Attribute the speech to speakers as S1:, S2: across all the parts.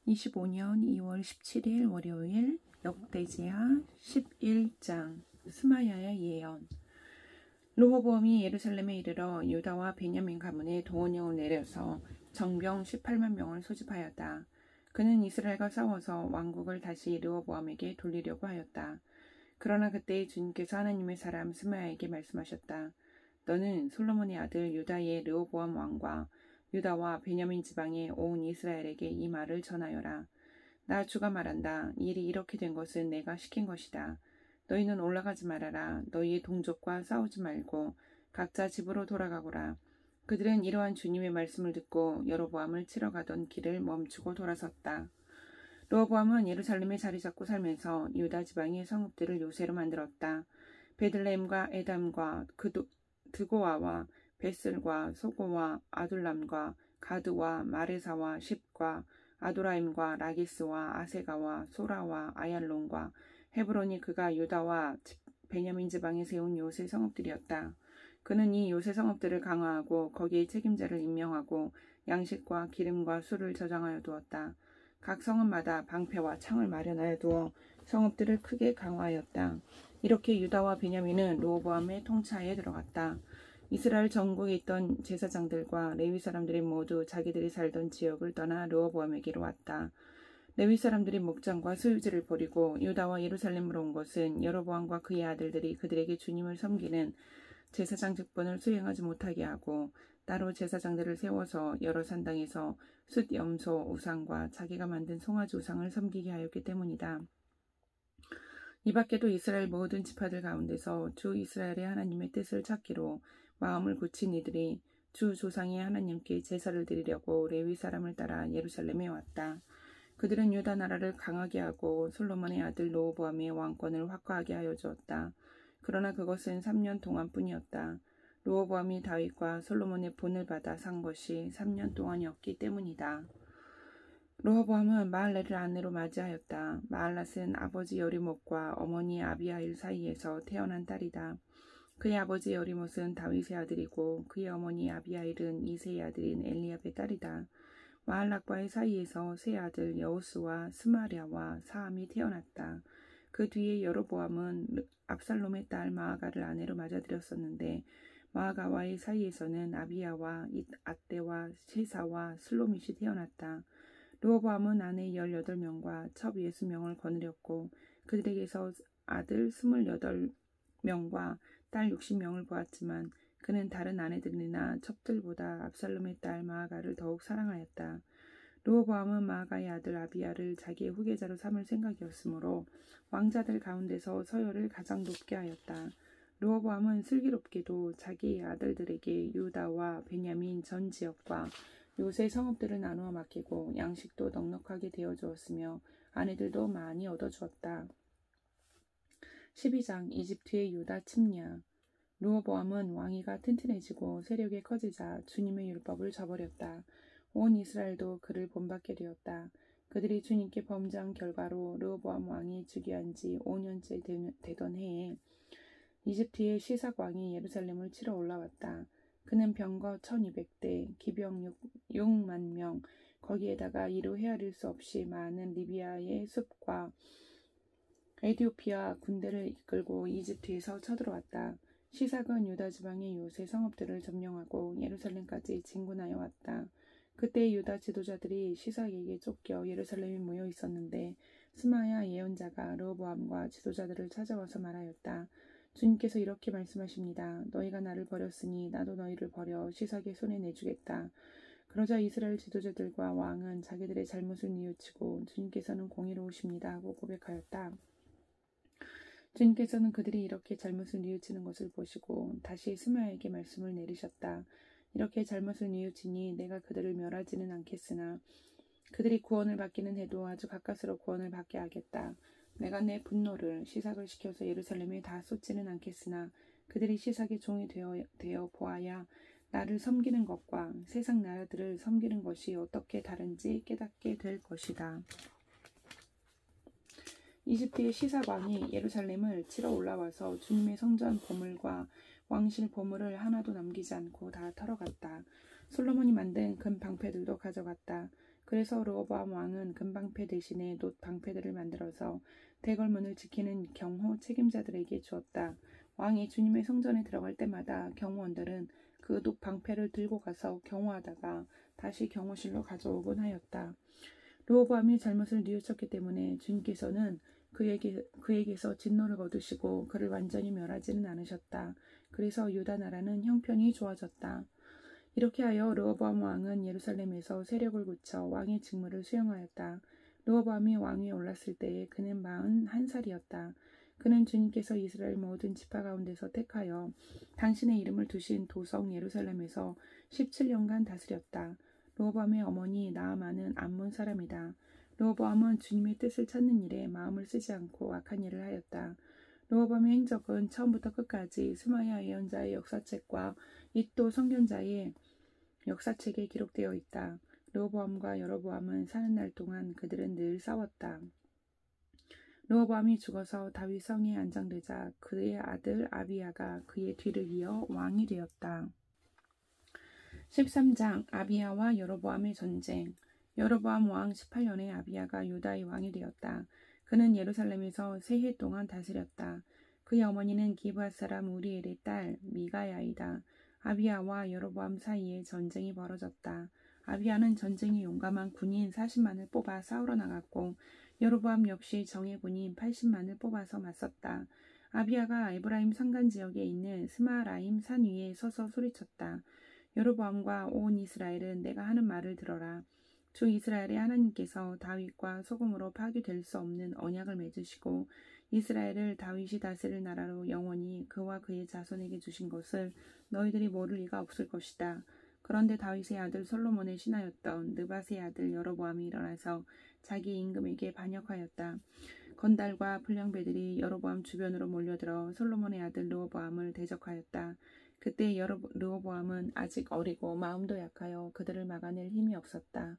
S1: 25년 2월 17일 월요일 역대지하 11장 스마야의 예언. 르호보암이 예루살렘에 이르러 유다와 베냐민 가문의 동원령을 내려서 정병 18만 명을 소집하였다. 그는 이스라엘과 싸워서 왕국을 다시 르호보암에게 돌리려고 하였다. 그러나 그때 주님께서 하나님의 사람 스마야에게 말씀하셨다. 너는 솔로몬의 아들 유다의 르호보암 왕과 유다와 베냐민 지방의 온 이스라엘에게 이 말을 전하여라. 나 주가 말한다. 일이 이렇게 된 것은 내가 시킨 것이다. 너희는 올라가지 말아라. 너희의 동족과 싸우지 말고 각자 집으로 돌아가거라. 그들은 이러한 주님의 말씀을 듣고 여로보암을 치러 가던 길을 멈추고 돌아섰다. 르호보암은 예루살렘에 자리 잡고 살면서 유다 지방의 성읍들을 요새로 만들었다. 베들레헴과 에담과 드고아와 베슬과 소고와 아둘람과 가드와 마레사와 십과 아도라임과 라기스와 아세가와 소라와 아얄론과 헤브론이 그가 유다와 베냐민 지방에 세운 요새 성읍들이었다. 그는 이 요새 성읍들을 강화하고 거기에 책임자를 임명하고 양식과 기름과 술을 저장하여 두었다. 각 성읍마다 방패와 창을 마련하여 두어 성읍들을 크게 강화하였다. 이렇게 유다와 베냐민은 르호보암의 통치하에 들어갔다. 이스라엘 전국에 있던 제사장들과 레위 사람들이 모두 자기들이 살던 지역을 떠나 르호보암에게로 왔다. 레위 사람들이 목장과 소유지를 버리고 유다와 예루살렘으로 온 것은 여로보암과 그의 아들들이 그들에게 주님을 섬기는 제사장 직분을 수행하지 못하게 하고 따로 제사장들을 세워서 여러 산당에서 숫 염소 우상과 자기가 만든 송아지 우상을 섬기게 하였기 때문이다. 이 밖에도 이스라엘 모든 지파들 가운데서 주 이스라엘의 하나님의 뜻을 찾기로 마음을 굳힌 이들이 주 조상의 하나님께 제사를 드리려고 레위 사람을 따라 예루살렘에 왔다. 그들은 유다 나라를 강하게 하고 솔로몬의 아들 르호보암의 왕권을 확고하게 하여 주었다. 그러나 그것은 3년 동안뿐이었다. 르호보암이 다윗과 솔로몬의 본을 받아 산 것이 3년 동안이었기 때문이다. 르호보암은 마할렛을 아내로 맞이하였다. 마할렛은 아버지 여리못과 어머니 아비하일 사이에서 태어난 딸이다. 그의 아버지 여리못은 다윗의 아들이고 그의 어머니 아비하일은 이새의 아들인 엘리압의 딸이다. 마할락과의 사이에서 세 아들 여우스와 스마랴와 사함이 태어났다. 그 뒤에 여로보암은 압살롬의 딸 마아가를 아내로 맞아들였었는데 마아가와의 사이에서는 아비야와 앗대와 셰사와 슬로밋이 태어났다. 르호보암은 아내 18명과 첩 60명을 거느렸고 그들에게서 아들 28명과 딸 60명을 보았지만 그는 다른 아내들이나 첩들보다 압살롬의 딸 마아가를 더욱 사랑하였다. 르호보암은 마아가의 아들 아비야를 자기의 후계자로 삼을 생각이었으므로 왕자들 가운데서 서열을 가장 높게 하였다. 르호보암은 슬기롭게도 자기의 아들들에게 유다와 베냐민 전 지역과 요새 성읍들을 나누어 맡기고 양식도 넉넉하게 되어 주었으며 아내들도 많이 얻어주었다. 12장 이집트의 유다 침략. 르호보암은 왕위가 튼튼해지고 세력이 커지자 주님의 율법을 저버렸다. 온 이스라엘도 그를 본받게 되었다. 그들이 주님께 범죄한 결과로 르호보암 왕이 즉위한 지 5년째 되던 해에 이집트의 시삭 왕이 예루살렘을 치러 올라왔다. 그는 병거 1200대, 기병 6만 명, 거기에다가 이루 헤아릴 수 없이 많은 리비아의 숲과 에티오피아 군대를 이끌고 이집트에서 쳐들어왔다. 시삭은 유다 지방의 요새 성읍들을 점령하고 예루살렘까지 진군하여 왔다. 그때 유다 지도자들이 시삭에게 쫓겨 예루살렘에 모여 있었는데 스마야 예언자가 르호보암과 지도자들을 찾아와서 말하였다. 주님께서 이렇게 말씀하십니다. 너희가 나를 버렸으니 나도 너희를 버려 시삭의 손에 내주겠다. 그러자 이스라엘 지도자들과 왕은 자기들의 잘못을 뉘우치고 주님께서는 공의로우십니다 하고 고백하였다. 주님께서는 그들이 이렇게 잘못을 뉘우치는 것을 보시고 다시 스마야에게 말씀을 내리셨다. 이렇게 잘못을 뉘우치니 내가 그들을 멸하지는 않겠으나 그들이 구원을 받기는 해도 아주 가까스로 구원을 받게 하겠다. 내가 내 분노를 시삭을 시켜서 예루살렘에 다 쏟지는 않겠으나 그들이 시삭의 종이 되어 보아야 나를 섬기는 것과 세상 나라들을 섬기는 것이 어떻게 다른지 깨닫게 될 것이다. 이집트의 시삭 왕이 예루살렘을 치러 올라와서 주님의 성전 보물과 왕실 보물을 하나도 남기지 않고 다 털어갔다. 솔로몬이 만든 금 방패들도 가져갔다. 그래서 르호보암 왕은 금방패 대신에 놋 방패들을 만들어서 대궐문을 지키는 경호 책임자들에게 주었다. 왕이 주님의 성전에 들어갈 때마다 경호원들은 그 놋 방패를 들고 가서 경호하다가 다시 경호실로 가져오곤 하였다. 르호보암이 잘못을 뉘우쳤기 때문에 주님께서는 그에게서 진노를 거두시고 그를 완전히 멸하지는 않으셨다. 그래서 유다 나라는 형편이 좋아졌다. 이렇게 하여 르호보암 왕은 예루살렘에서 세력을 굳혀 왕의 직무를 수행하였다. 르호보암이 왕위에 올랐을 때에 그는 41살이었다. 그는 주님께서 이스라엘 모든 지파 가운데서 택하여 당신의 이름을 두신 도성 예루살렘에서 17년간 다스렸다. 르호보암의 어머니 나아만은 암몬 사람이다. 르호보암은 주님의 뜻을 찾는 일에 마음을 쓰지 않고 악한 일을 하였다. 르호보암의 행적은 처음부터 끝까지 스마야 예언자의 역사책과 잇도 선견자의 역사책에 기록되어 있다. 르호보암과 여로보암은 사는 날 동안 그들은 늘 싸웠다. 르호보암이 죽어서 다윗 성에 안장되자 그의 아들 아비야가 그의 뒤를 이어 왕이 되었다. 13장 아비야와 여로보암의 전쟁. 여로보암 왕 18년에 아비야가 유다의 왕이 되었다. 그는 예루살렘에서 3해 동안 다스렸다. 그의 어머니는 기브앗 사람 우리엘의 딸 미가야이다. 아비야와 여로보암 사이에 전쟁이 벌어졌다. 아비야는 전쟁에 용감한 군인 40만을 뽑아 싸우러 나갔고 여로보암 역시 정예 군인 80만을 뽑아서 맞섰다. 아비야가 에브라임 산간 지역에 있는 스마라임 산 위에 서서 소리쳤다. 여로보암과 온 이스라엘은 내가 하는 말을 들어라. 주 이스라엘의 하나님께서 다윗과 소금으로 파괴될 수 없는 언약을 맺으시고 이스라엘을 다윗이 다스릴 나라로 영원히 그와 그의 자손에게 주신 것을 너희들이 모를 리가 없을 것이다. 그런데 다윗의 아들 솔로몬의 신하였던 느밧의 아들 여로보암이 일어나서 자기 임금에게 반역하였다. 건달과 불량배들이 여로보암 주변으로 몰려들어 솔로몬의 아들 르호보암을 대적하였다. 그때 르호보암은 아직 어리고 마음도 약하여 그들을 막아낼 힘이 없었다.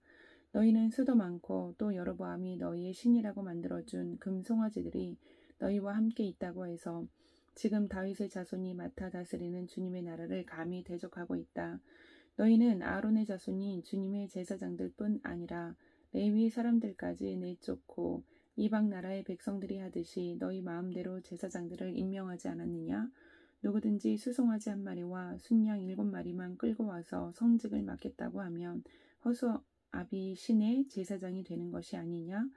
S1: 너희는 수도 많고 또 여로보암이 너희의 신이라고 만들어준 금송아지들이 너희와 함께 있다고 해서 지금 다윗의 자손이 맡아 다스리는 주님의 나라를 감히 대적하고 있다. 너희는 아론의 자손이 주님의 제사장들 뿐 아니라 레위 사람들까지 내쫓고 이방 나라의 백성들이 하듯이 너희 마음대로 제사장들을 임명하지 않았느냐? 누구든지 수송아지 1마리와 순양 7마리만 끌고 와서 성직을 맡겠다고 하면 허수아비 신의 제사장이 되는 것이 아니냐?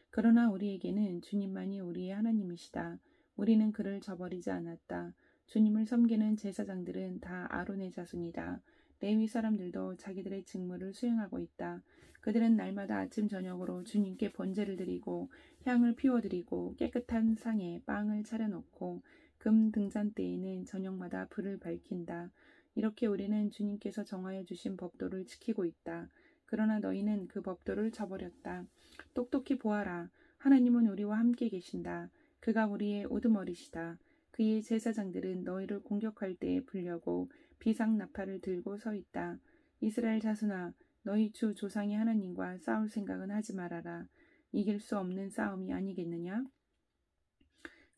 S1: 그러나 우리에게는 주님만이 우리의 하나님이시다. 우리는 그를 저버리지 않았다. 주님을 섬기는 제사장들은 다 아론의 자손이다. 레위 사람들도 자기들의 직무를 수행하고 있다. 그들은 날마다 아침 저녁으로 주님께 번제를 드리고 향을 피워드리고 깨끗한 상에 빵을 차려놓고 금 등잔대에는 저녁마다 불을 밝힌다. 이렇게 우리는 주님께서 정하여 주신 법도를 지키고 있다. 그러나 너희는 그 법도를 저버렸다. 똑똑히 보아라. 하나님은 우리와 함께 계신다. 그가 우리의 우두머리시다. 그의 제사장들은 너희를 공격할 때에 불려고 비상나팔을 들고 서 있다. 이스라엘 자손아, 너희 주 조상의 하나님과 싸울 생각은 하지 말아라. 이길 수 없는 싸움이 아니겠느냐?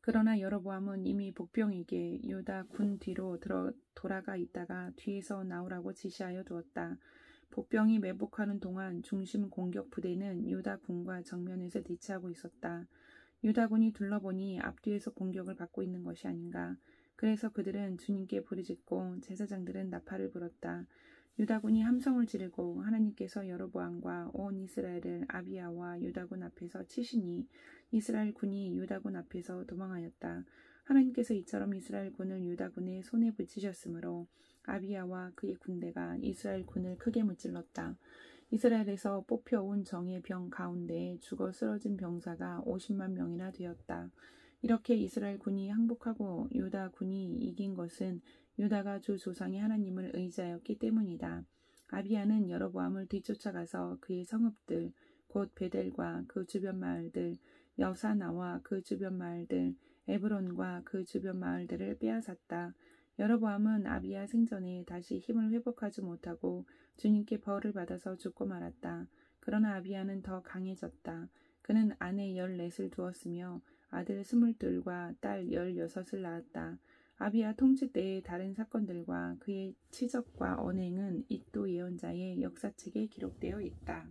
S1: 그러나 여로보암은 이미 복병에게 유다 군 뒤로 돌아가 있다가 뒤에서 나오라고 지시하여 두었다. 복병이 매복하는 동안 중심 공격 부대는 유다 군과 정면에서 대치하고 있었다. 유다군이 둘러보니 앞뒤에서 공격을 받고 있는 것이 아닌가. 그래서 그들은 주님께 부르짖고 제사장들은 나팔을 불었다. 유다군이 함성을 지르고 하나님께서 여로보암과 온 이스라엘을 아비야와 유다군 앞에서 치시니 이스라엘 군이 유다군 앞에서 도망하였다. 하나님께서 이처럼 이스라엘 군을 유다군의 손에 붙이셨으므로 아비야와 그의 군대가 이스라엘 군을 크게 무찔렀다. 이스라엘에서 뽑혀온 정예 병 가운데에 죽어 쓰러진 병사가 50만 명이나 되었다. 이렇게 이스라엘 군이 항복하고 유다 군이 이긴 것은 유다가 주 조상의 하나님을 의지하였기 때문이다. 아비야는 여로보암을 뒤쫓아가서 그의 성읍들 곧 베델과 그 주변 마을들, 여사나와 그 주변 마을들, 에브론과 그 주변 마을들을 빼앗았다. 여로보암은 아비야 생전에 다시 힘을 회복하지 못하고 주님께 벌을 받아서 죽고 말았다. 그러나 아비야는 더 강해졌다. 그는 아내 14을 두었으며 아들 22과 딸 16을 낳았다. 아비야 통치 때의 다른 사건들과 그의 치적과 언행은 잇도 예언자의 역사책에 기록되어 있다.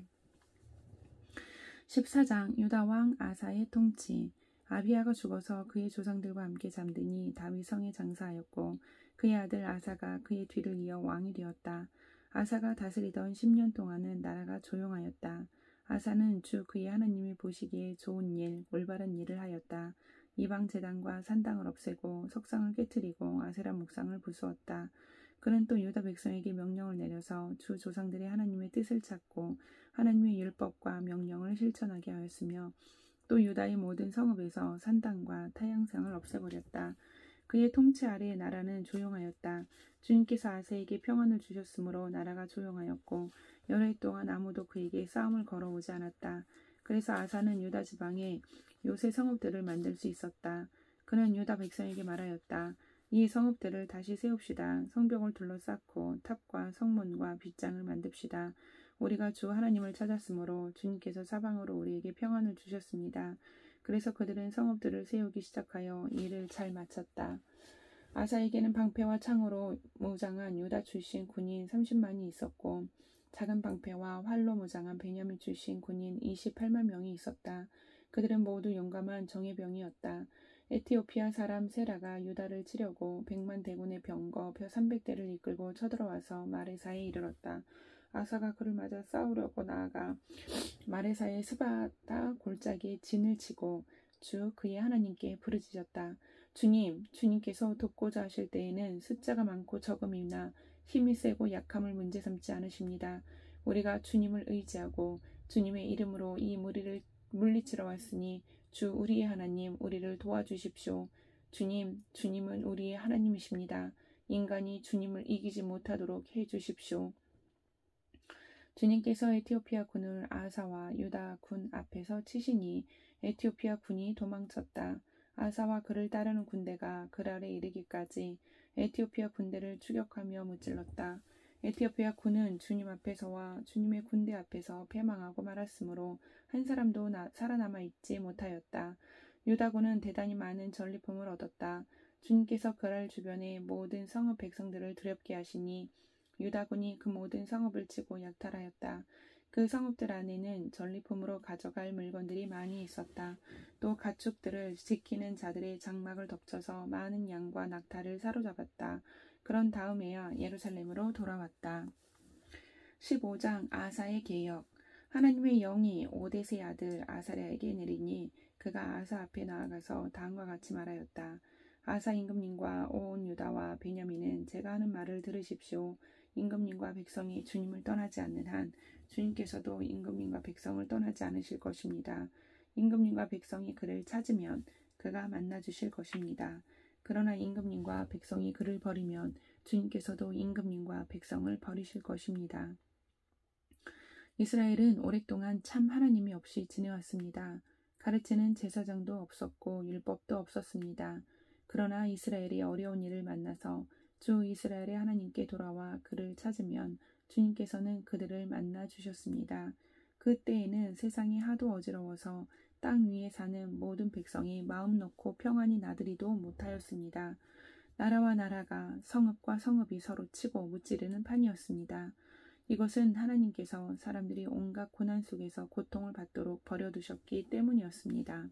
S1: 14장 유다왕 아사의 통치. 아비야가 죽어서 그의 조상들과 함께 잠드니 다윗 성에 장사하였고 그의 아들 아사가 그의 뒤를 이어 왕이 되었다. 아사가 다스리던 10년 동안은 나라가 조용하였다. 아사는 주 그의 하나님이 보시기에 좋은 일, 올바른 일을 하였다. 이방 제단과 산당을 없애고 석상을 깨뜨리고 아세라 목상을 부수었다. 그는 또 유다 백성에게 명령을 내려서 주 조상들의 하나님의 뜻을 찾고 하나님의 율법과 명령을 실천하게 하였으며 또 유다의 모든 성읍에서 산당과 타향상을 없애버렸다. 그의 통치 아래의 나라는 조용하였다. 주님께서 아사에게 평안을 주셨으므로 나라가 조용하였고 여러 해 동안 아무도 그에게 싸움을 걸어오지 않았다. 그래서 아사는 유다 지방에 요새 성읍들을 만들 수 있었다. 그는 유다 백성에게 말하였다. 이 성읍들을 다시 세웁시다. 성벽을 둘러쌓고 탑과 성문과 빗장을 만듭시다. 우리가 주 하나님을 찾았으므로 주님께서 사방으로 우리에게 평안을 주셨습니다. 그래서 그들은 성읍들을 세우기 시작하여 일을 잘 마쳤다. 아사에게는 방패와 창으로 무장한 유다 출신 군인 30만이 있었고 작은 방패와 활로 무장한 베냐민 출신 군인 28만 명이 있었다. 그들은 모두 용감한 정예병이었다. 에티오피아 사람 세라가 유다를 치려고 100만 대군의 병거 300대를 이끌고 쳐들어와서 마레사에 이르렀다. 아사가 그를 맞아 싸우려고 나아가 마레사의 스바다 골짜기에 진을 치고 주 그의 하나님께 부르짖었다. 주님께서 돕고자 하실 때에는 숫자가 많고 적음이나 힘이 세고 약함을 문제 삼지 않으십니다. 우리가 주님을 의지하고 주님의 이름으로 이 무리를 물리치러 왔으니 주 우리의 하나님 우리를 도와주십시오. 주님은 우리의 하나님이십니다. 인간이 주님을 이기지 못하도록 해주십시오. 주님께서 에티오피아 군을 아사와 유다 군 앞에서 치시니 에티오피아 군이 도망쳤다. 아사와 그를 따르는 군대가 그랄에 이르기까지 에티오피아 군대를 추격하며 무찔렀다. 에티오피아 군은 주님 앞에서와 주님의 군대 앞에서 패망하고 말았으므로 한 사람도 살아남아 있지 못하였다. 유다군은 대단히 많은 전리품을 얻었다. 주님께서 그랄 주변의 모든 성읍 백성들을 두렵게 하시니 유다군이 그 모든 성읍을 치고 약탈하였다. 그 성읍들 안에는 전리품으로 가져갈 물건들이 많이 있었다. 또 가축들을 지키는 자들의 장막을 덮쳐서 많은 양과 낙타를 사로잡았다. 그런 다음에야 예루살렘으로 돌아왔다. 15장 아사의 개역. 하나님의 영이 오뎃의 아들 아사랴에게 내리니 그가 아사 앞에 나아가서 다음과 같이 말하였다. 아사 임금님과 온 유다와 베냐민은 제가 하는 말을 들으십시오. 임금님과 백성이 주님을 떠나지 않는 한 주님께서도 임금님과 백성을 떠나지 않으실 것입니다. 임금님과 백성이 그를 찾으면 그가 만나주실 것입니다. 그러나 임금님과 백성이 그를 버리면 주님께서도 임금님과 백성을 버리실 것입니다. 이스라엘은 오랫동안 참 하나님이 없이 지내왔습니다. 가르치는 제사장도 없었고 율법도 없었습니다. 그러나 이스라엘이 어려운 일을 만나서 주 이스라엘의 하나님께 돌아와 그를 찾으면 주님께서는 그들을 만나 주셨습니다. 그때에는 세상이 하도 어지러워서 땅 위에 사는 모든 백성이 마음 놓고 평안히 나들이도 못하였습니다. 나라와 나라가 성읍과 성읍이 서로 치고 무찌르는 판이었습니다. 이것은 하나님께서 사람들이 온갖 고난 속에서 고통을 받도록 버려두셨기 때문이었습니다.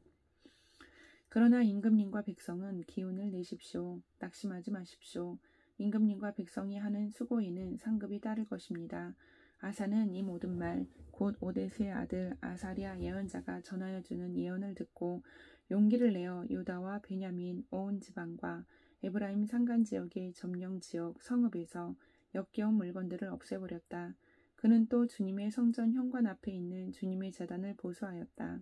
S1: 그러나 임금님과 백성은 기운을 내십시오. 낙심하지 마십시오. 임금님과 백성이 하는 수고에는 상급이 따를 것입니다. 아사는 이 모든 말, 곧 오뎃의 아들 아사랴 예언자가 전하여 주는 예언을 듣고 용기를 내어 유다와 베냐민 온 지방과 에브라임 산간 지역의 점령 지역 성읍에서 역겨운 물건들을 없애버렸다. 그는 또 주님의 성전 현관 앞에 있는 주님의 제단을 보수하였다.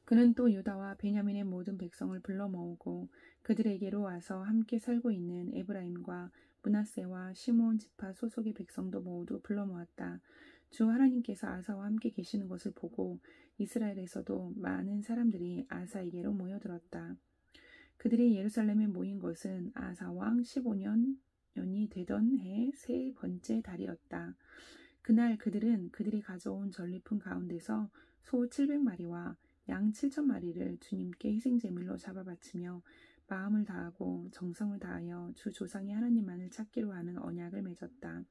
S1: 그는 또 유다와 베냐민의 모든 백성을 불러 모으고 그들에게로 와서 함께 살고 있는 에브라임과 므낫세와 시므온 지파 소속의 백성도 모두 불러 모았다. 주 하나님께서 아사와 함께 계시는 것을 보고 이스라엘에서도 많은 사람들이 아사에게로 모여들었다. 그들이 예루살렘에 모인 것은 아사 왕 15년이 되던 해 세 번째 달이었다. 그날 그들은 그들이 가져온 전리품 가운데서 소 700마리와 양 7,000마리를 주님께 희생제물로 잡아 바치며 마음을 다하고 정성을 다하여 주 조상의 하나님만을 찾기로 하는 언약을 맺었다.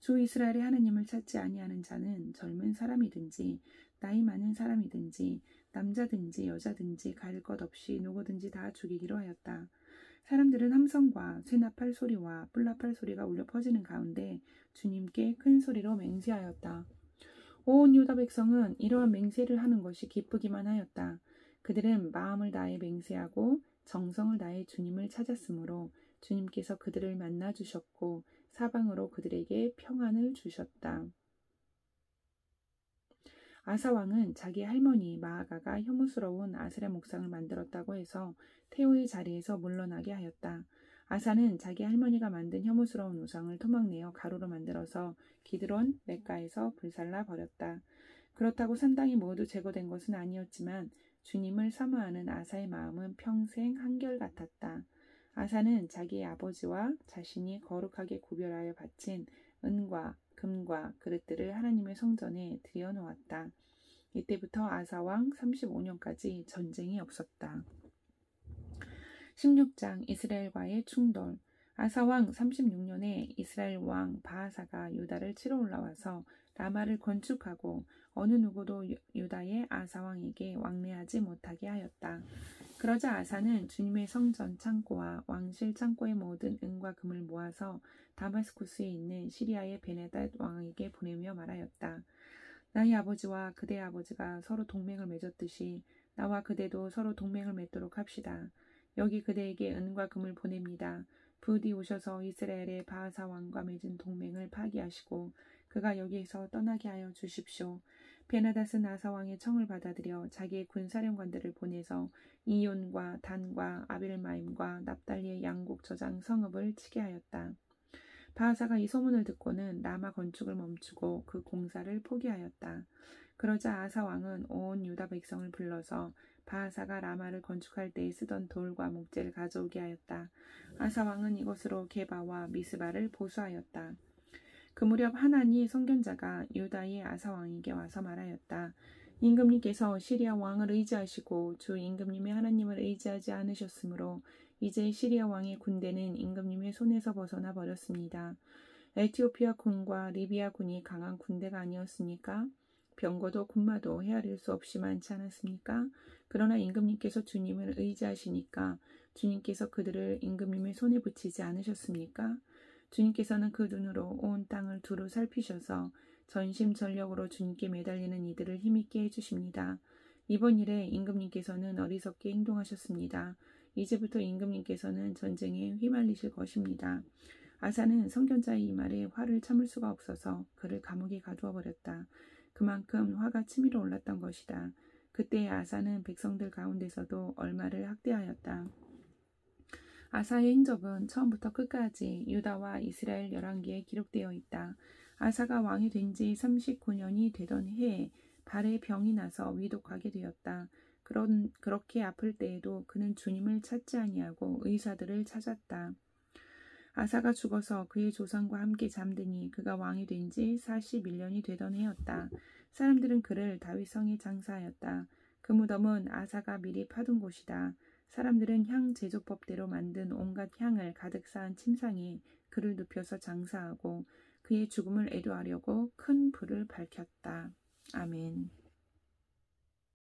S1: 주 이스라엘의 하나님을 찾지 아니하는 자는 젊은 사람이든지 나이 많은 사람이든지 남자든지 여자든지 가릴 것 없이 누구든지 다 죽이기로 하였다. 사람들은 함성과 쇠나팔 소리와 뿔나팔 소리가 울려 퍼지는 가운데 주님께 큰 소리로 맹세하였다. 온 유다 백성은 이러한 맹세를 하는 것이 기쁘기만 하였다. 그들은 마음을 다해 맹세하고 정성을 다해 주님을 찾았으므로 주님께서 그들을 만나 주셨고 사방으로 그들에게 평안을 주셨다. 아사 왕은 자기 할머니 마아가가 혐오스러운 아세라 목상을 만들었다고 해서 태호의 자리에서 물러나게 하였다. 아사는 자기 할머니가 만든 혐오스러운 우상을 토막내어 가루로 만들어서 기드론 멕가에서 불살라 버렸다. 그렇다고 산당이 모두 제거된 것은 아니었지만 주님을 사모하는 아사의 마음은 평생 한결같았다. 아사는 자기의 아버지와 자신이 거룩하게 구별하여 바친 은과 금과 그릇들을 하나님의 성전에 들여놓았다. 이때부터 아사왕 35년까지 전쟁이 없었다. 16장 이스라엘과의 충돌. 아사왕 36년에 이스라엘 왕 바하사가 유다를 치러 올라와서 라마를 건축하고 어느 누구도 유다의 아사왕에게 왕래하지 못하게 하였다. 그러자 아사는 주님의 성전 창고와 왕실 창고의 모든 은과 금을 모아서 다마스쿠스에 있는 시리아의 베네닷 왕에게 보내며 말하였다. 나의 아버지와 그대의 아버지가 서로 동맹을 맺었듯이 나와 그대도 서로 동맹을 맺도록 합시다. 여기 그대에게 은과 금을 보냅니다. 부디 오셔서 이스라엘의 바하사 왕과 맺은 동맹을 파기하시고 그가 여기에서 떠나게 하여 주십시오. 베나닷은 아사 왕의 청을 받아들여 자기의 군사령관들을 보내서 이온과 단과 아벨마임과 납달리의 양곡 저장 성읍을 치게 하였다. 바하사가 이 소문을 듣고는 라마 건축을 멈추고 그 공사를 포기하였다. 그러자 아사 왕은 온 유다 백성을 불러서 바하사가 라마를 건축할 때 쓰던 돌과 목재를 가져오게 하였다. 아사 왕은 이것으로 게바와 미스바를 보수하였다. 그 무렵 하나니 선견자가 유다의 아사 왕에게 와서 말하였다. 임금님께서 시리아 왕을 의지하시고 주 임금님의 하나님을 의지하지 않으셨으므로 이제 시리아 왕의 군대는 임금님의 손에서 벗어나 버렸습니다. 에티오피아 군과 리비아 군이 강한 군대가 아니었습니까? 병거도 군마도 헤아릴 수 없이 많지 않았습니까? 그러나 임금님께서 주님을 의지하시니까 주님께서 그들을 임금님의 손에 붙이지 않으셨습니까? 주님께서는 그 눈으로 온 땅을 두루 살피셔서 전심전력으로 주님께 매달리는 이들을 힘있게 해주십니다. 이번 일에 임금님께서는 어리석게 행동하셨습니다. 이제부터 임금님께서는 전쟁에 휘말리실 것입니다. 아사는 선견자의 이 말에 화를 참을 수가 없어서 그를 감옥에 가두어 버렸다. 그만큼 화가 치밀어 올랐던 것이다. 그때 아사는 백성들 가운데서도 얼마를 학대하였다. 아사의 행적은 처음부터 끝까지 유다와 이스라엘 열왕기에 기록되어 있다. 아사가 왕이 된 지 39년이 되던 해에 발에 병이 나서 위독하게 되었다. 그렇게 아플 때에도 그는 주님을 찾지 아니하고 의사들을 찾았다. 아사가 죽어서 그의 조상과 함께 잠드니 그가 왕이 된 지 41년이 되던 해였다. 사람들은 그를 다윗성에 장사하였다. 그 무덤은 아사가 미리 파둔 곳이다. 사람들은 향 제조법대로 만든 온갖 향을 가득 쌓은 침상에 그를 눕혀서 장사하고 그의 죽음을 애도하려고 큰 불을 밝혔다. 아멘.